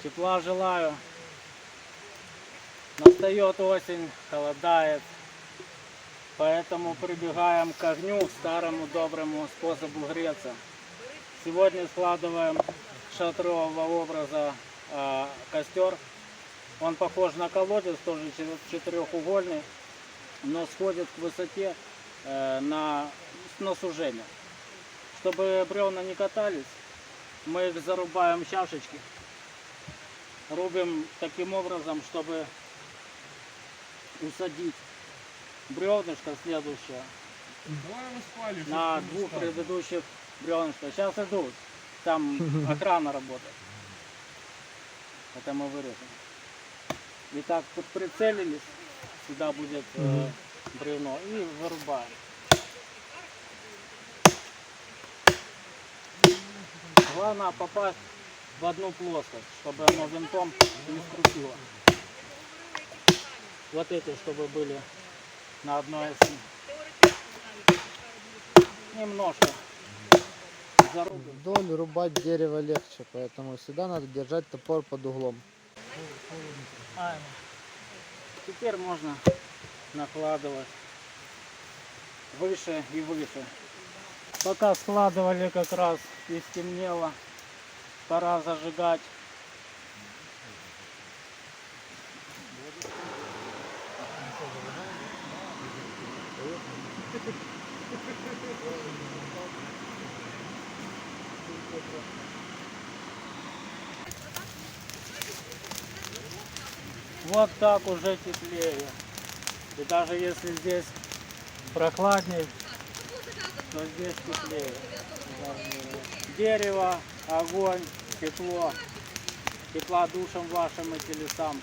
Тепла желаю. Настает осень, холодает. Поэтому прибегаем к огню, старому доброму способу греться. Сегодня складываем шатрового образа костер. Он похож на колодец, тоже четырехугольный, но сходит к высоте на сужение. Чтобы бревна не катались, мы их зарубаем в чашечки. Рубим таким образом, чтобы усадить бревнышко следующее на двух предыдущих бревнышках. Сейчас идут, там охрана работает. Это мы вырежем. Итак, прицелились, сюда будет бревно, и вырубаем. Главное попасть в одну плоскость, чтобы оно винтом не скрутило. Вот эти, чтобы были на одной оси. Немножко зарубим. Вдоль рубать дерево легче, поэтому всегда надо держать топор под углом. Теперь можно накладывать выше и выше. Пока складывали, как раз и стемнело. Пора зажигать. Вот так уже теплее. И даже если здесь прохладнее, то здесь теплее. Дерево, огонь, тепло. Тепла душам вашим и телесам.